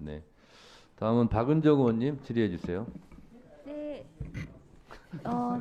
네. 다음은 박은정 의원님 질의해 주세요. 네,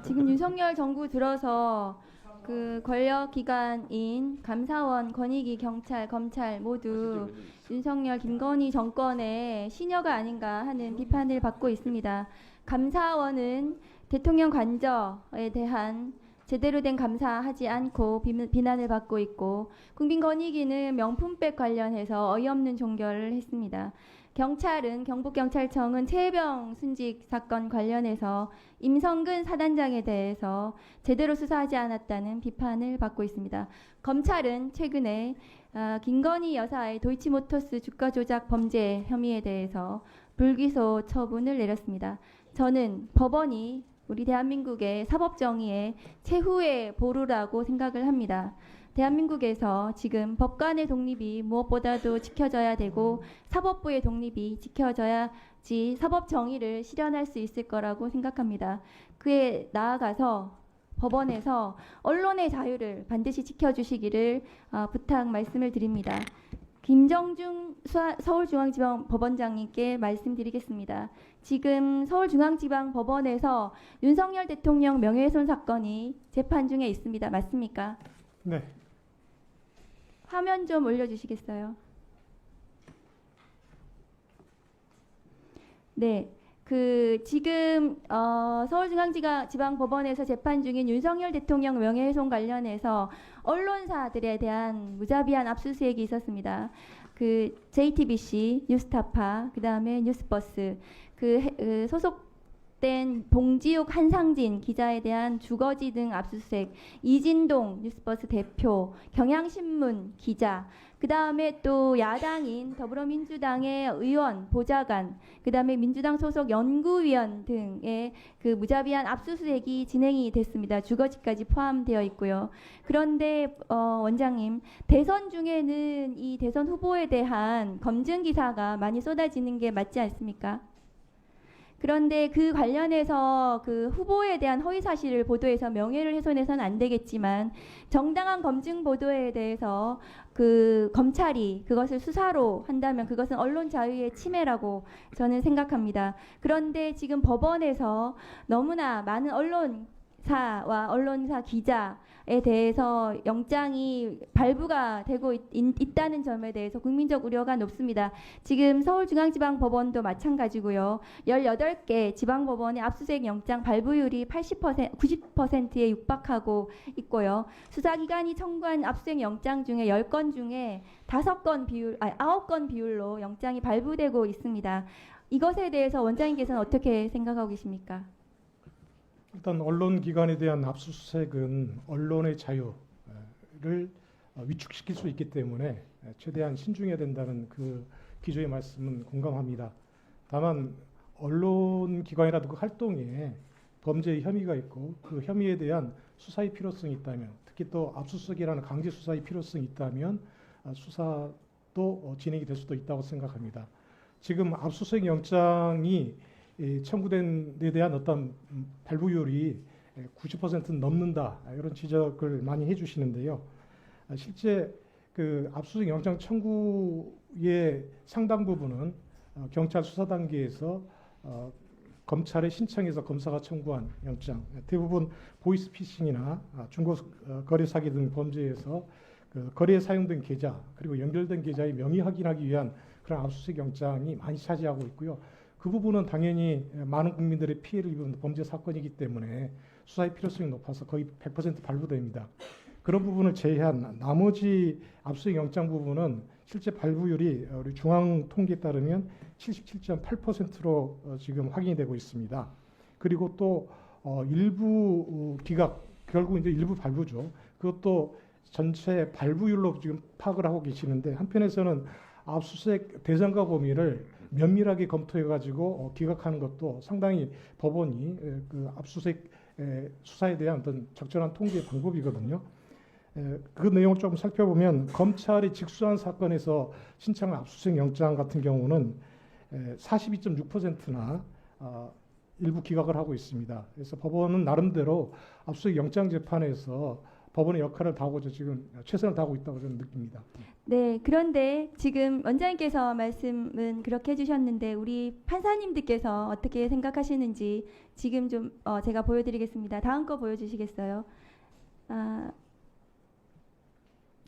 지금 윤석열 정부 들어서 그 권력 기관인 감사원, 권익위, 경찰, 검찰 모두 윤석열, 김건희 정권의 신여가 아닌가 하는 비판을 받고 있습니다. 감사원은 대통령 관저에 대한 제대로 된 감사하지 않고 비난을 받고 있고, 국민권익위는 명품백 관련해서 어이없는 종결을 했습니다. 경찰은 경북경찰청은 최혜병 순직 사건 관련해서 임성근 사단장에 대해서 제대로 수사하지 않았다는 비판을 받고 있습니다. 검찰은 최근에 김건희 여사의 도이치모터스 주가 조작 범죄 혐의에 대해서 불기소 처분을 내렸습니다. 저는 법원이 우리 대한민국의 사법정의의 최후의 보루라고 생각을 합니다. 대한민국에서 지금 법관의 독립이 무엇보다도 지켜져야 되고 사법부의 독립이 지켜져야지 사법 정의를 실현할 수 있을 거라고 생각합니다. 그에 나아가서 법원에서 언론의 자유를 반드시 지켜주시기를 부탁 말씀을 드립니다. 김정중 서울중앙지방법원장님께 말씀드리겠습니다. 지금 서울중앙지방법원에서 윤석열 대통령 명예훼손 사건이 재판 중에 있습니다. 맞습니까? 네. 화면 좀 올려주시겠어요? 네. 지금 서울중앙지방법원에서 재판 중인 윤석열 대통령 명예훼손 관련해서 언론사들에 대한 무자비한 압수수색이 있었습니다. JTBC, 뉴스타파, 그다음에 뉴스버스, 소속된 봉지욱, 한상진 기자에 대한 주거지 등 압수수색, 이진동 뉴스버스 대표, 경향신문 기자, 그 다음에 또 야당인 더불어민주당의 의원, 보좌관, 그 다음에 민주당 소속 연구위원 등의 무자비한 압수수색이 진행이 됐습니다. 주거지까지 포함되어 있고요. 그런데 원장님, 대선 중에는 이 대선 후보에 대한 검증 기사가 많이 쏟아지는 게 맞지 않습니까? 그런데 그 관련해서 후보에 대한 허위 사실을 보도해서 명예를 훼손해서는 안 되겠지만, 정당한 검증 보도에 대해서 검찰이 그것을 수사로 한다면 그것은 언론 자유의 침해라고 저는 생각합니다. 그런데 지금 법원에서 너무나 많은 언론사와 언론사 기자에 대해서 영장이 발부가 되고 있다는 점에 대해서 국민적 우려가 높습니다. 지금 서울중앙지방법원도 마찬가지고요. 18개 지방법원의 압수수색 영장 발부율이 80%, 90%에 육박하고 있고요. 수사기관이 청구한 압수수색 영장 중에 10건 중에 9건 비율로 영장이 발부되고 있습니다. 이것에 대해서 원장님께서는 어떻게 생각하고 계십니까? 일단 언론기관에 대한 압수수색은 언론의 자유를 위축시킬 수 있기 때문에 최대한 신중해야 된다는 그 기조의 말씀은 공감합니다. 다만 언론기관이라도 그 활동에 범죄의 혐의가 있고 그 혐의에 대한 수사의 필요성이 있다면, 특히 또 압수수색이라는 강제 수사의 필요성이 있다면 수사도 진행이 될 수도 있다고 생각합니다. 지금 압수수색 영장이 청구된 데 대한 어떤 발부율이 90% 넘는다, 이런 지적을 많이 해주시는데요. 실제 압수수색 영장 청구의 상당 부분은 경찰 수사 단계에서 검찰에 신청해서 검사가 청구한 영장, 대부분 보이스피싱이나 중고 거래 사기 등 범죄에서 거래에 사용된 계좌 그리고 연결된 계좌의 명의 확인하기 위한 그런 압수수색 영장이 많이 차지하고 있고요. 그 부분은 당연히 많은 국민들의 피해를 입은 범죄 사건이기 때문에 수사의 필요성이 높아서 거의 100% 발부됩니다. 그런 부분을 제외한 나머지 압수수색 영장 부분은 실제 발부율이 우리 중앙통계에 따르면 77.8%로 지금 확인이 되고 있습니다. 그리고 또 일부 기각, 결국 이제 일부 발부죠. 그것도 전체 발부율로 지금 파악을 하고 계시는데, 한편에서는 압수수색 대상과 범위를 면밀하게 검토해가지고 기각하는 것도 상당히 법원이 압수수색 수사에 대한 어떤 적절한 통계 방법이거든요. 그 내용을 조금 살펴보면, 검찰이 직수한 사건에서 신청한 압수수색 영장 같은 경우는 42.6%나 일부 기각을 하고 있습니다. 그래서 법원은 나름대로 압수수색 영장 재판에서 법원의 역할을 다하고 지금 최선을 다하고 있다고 저는 느낍니다. 네, 그런데 지금 원장님께서 말씀은 그렇게 해주셨는데 우리 판사님들께서 어떻게 생각하시는지 지금 좀 제가 보여드리겠습니다. 다음 거 보여주시겠어요?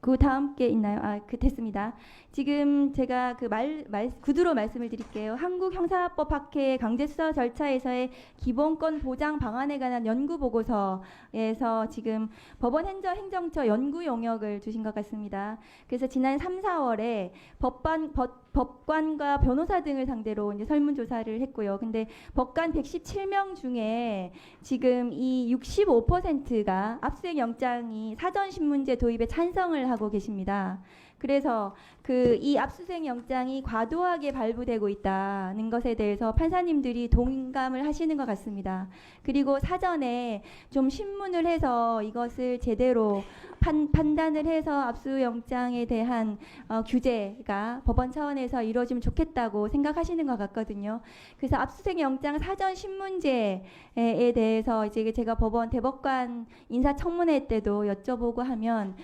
그 다음 게 있나요? 됐습니다. 지금 제가 구두로 말씀을 드릴게요. 한국 형사법 학회 강제수사 절차에서의 기본권 보장 방안에 관한 연구 보고서에서 지금 법원 행정처 연구 용역을 주신 것 같습니다. 그래서 지난 3, 4월에 법관과 변호사 등을 상대로 이제 설문조사를 했고요. 근데 법관 117명 중에 지금 이 65%가 압수수색 영장이 사전신문제 도입에 찬성을 하고 계십니다. 그래서 이 압수수색 영장이 과도하게 발부되고 있다는 것에 대해서 판사님들이 동감을 하시는 것 같습니다. 그리고 사전에 좀 신문을 해서 이것을 제대로 판단을 해서 압수영장에 대한 규제가 법원 차원에서 이루어지면 좋겠다고 생각하시는 것 같거든요. 그래서 압수수색 영장 사전 신문제에 대해서 이제 제가 대법관 인사청문회 때도 여쭤보고 하면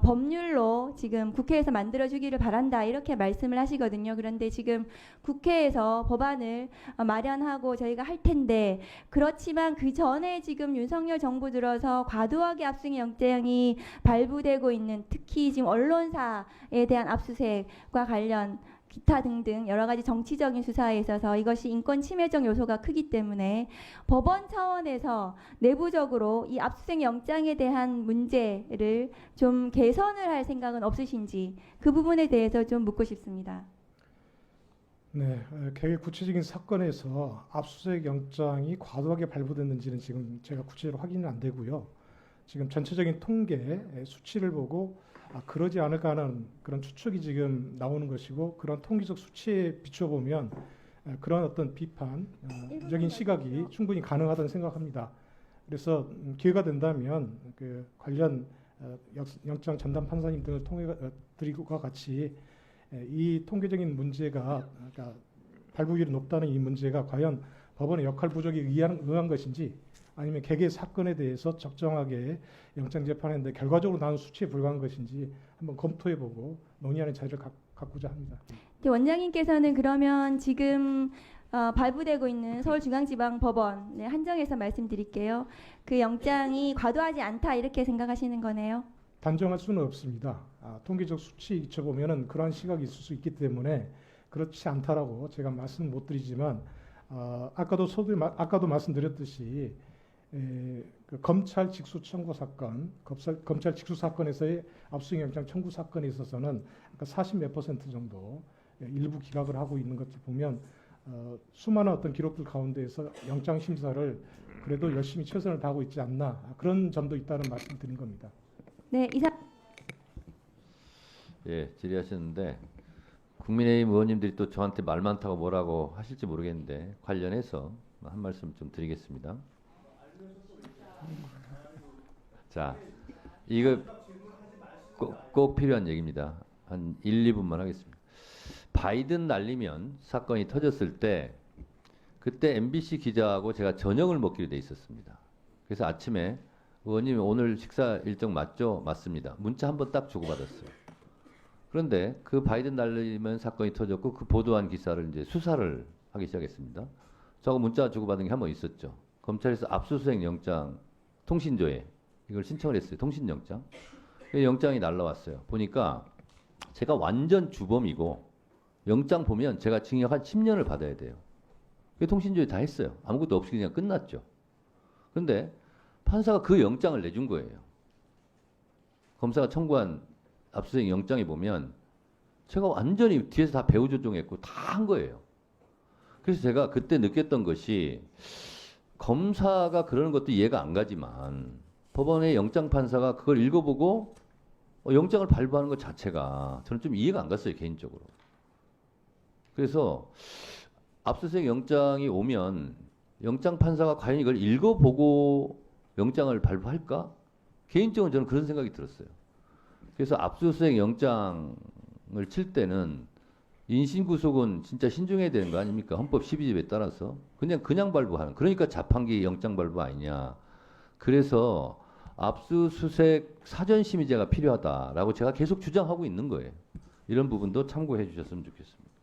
법률로 지금 국회에서 만들어주기를 바란다 이렇게 말씀을 하시거든요. 그런데 지금 국회에서 법안을 마련하고 저희가 할 텐데 그렇지만 그 전에 지금 윤석열 정부 들어서 과도하게 압수수색 영장이 발부되고 있는 특히 지금 언론사에 대한 압수수색과 관련 기타 등등 여러 가지 정치적인 수사에 있어서 이것이 인권 침해적 요소가 크기 때문에 법원 차원에서 내부적으로 이 압수수색 영장에 대한 문제를 좀 개선을 할 생각은 없으신지 그 부분에 대해서 좀 묻고 싶습니다. 네, 구체적인 사건에서 압수수색 영장이 과도하게 발부됐는지는 지금 제가 구체적으로 확인은 안 되고요. 지금 전체적인 통계 수치를 보고 그러지 않을까 하는 그런 추측이 지금 나오는 것이고 그런 통계적 수치에 비춰보면 그런 어떤 비판적인 시각이 충분히 가능하다는 생각합니다. 그래서 기회가 된다면 그 관련 영장 전담 판사님 등을 통해 드리고와 같이 이 통계적인 문제가 그러니까 발부율이 높다는 이 문제가 과연 법원의 역할 부족에 의한 것인지 아니면 개개 사건에 대해서 적정하게 영장 재판했는데 결과적으로 나온 수치에 불과한 것인지 한번 검토해보고 논의하는 자리를 갖고자 합니다. 원장님께서는 그러면 지금 발부되고 있는 서울중앙지방법원에 한정해서 말씀드릴게요. 그 영장이 과도하지 않다 이렇게 생각하시는 거네요. 단정할 수는 없습니다. 통계적 수치에 비춰보면은 그러한 시각이 있을 수 있기 때문에 그렇지 않다라고 제가 말씀 못 드리지만 아까도 말씀드렸듯이 그 검찰 직수 청구 사건, 검찰 직수 사건에서의 압수수색 영장 청구 사건에 있어서는 40몇 % 정도 일부 기각을 하고 있는 것을 보면 수많은 어떤 기록들 가운데에서 영장 심사를 그래도 열심히 최선을 다하고 있지 않나 그런 점도 있다는 말씀을 드린 겁니다. 네, 이상. 예, 질의하셨는데 국민의힘 의원님들이 또 저한테 말 많다고 뭐라고 하실지 모르겠는데 관련해서 한 말씀 좀 드리겠습니다. 자, 이거 꼭 필요한 얘기입니다. 한 1, 2분만 하겠습니다. 바이든 날리면 사건이 터졌을 때 그때 MBC 기자하고 제가 저녁을 먹기로 돼 있었습니다. 그래서 아침에 의원님 오늘 식사 일정 맞죠? 맞습니다. 문자 한 번 딱 주고받았어요. 그런데 그 바이든 날리면 사건이 터졌고 그 보도한 기사를 이제 수사를 하기 시작했습니다. 저하고 문자 주고받은 게 한 번 있었죠. 검찰에서 압수수색 영장 통신조회 이걸 신청을 했어요. 통신영장. 영장이 날라왔어요. 보니까 제가 완전 주범이고 영장 보면 제가 징역 한 10년을 받아야 돼요. 통신조회 다 했어요. 아무것도 없이 그냥 끝났죠. 그런데 판사가 그 영장을 내준 거예요. 검사가 청구한 압수수색 영장에 보면 제가 완전히 뒤에서 다 배후 조종했고 다 한 거예요. 그래서 제가 그때 느꼈던 것이 검사가 그러는 것도 이해가 안 가지만 법원의 영장 판사가 그걸 읽어보고 영장을 발부하는 것 자체가 저는 좀 이해가 안 갔어요, 개인적으로. 그래서 압수수색 영장이 오면 영장 판사가 과연 이걸 읽어보고 영장을 발부할까? 개인적으로 저는 그런 생각이 들었어요. 그래서 압수수색 영장을 칠 때는 인신구속은 진짜 신중해야 되는 거 아닙니까? 헌법 12조에 따라서. 그냥 발부하는. 그러니까 자판기 영장 발부 아니냐. 그래서 압수수색 사전 심의제가 필요하다라고 제가 계속 주장하고 있는 거예요. 이런 부분도 참고해 주셨으면 좋겠습니다.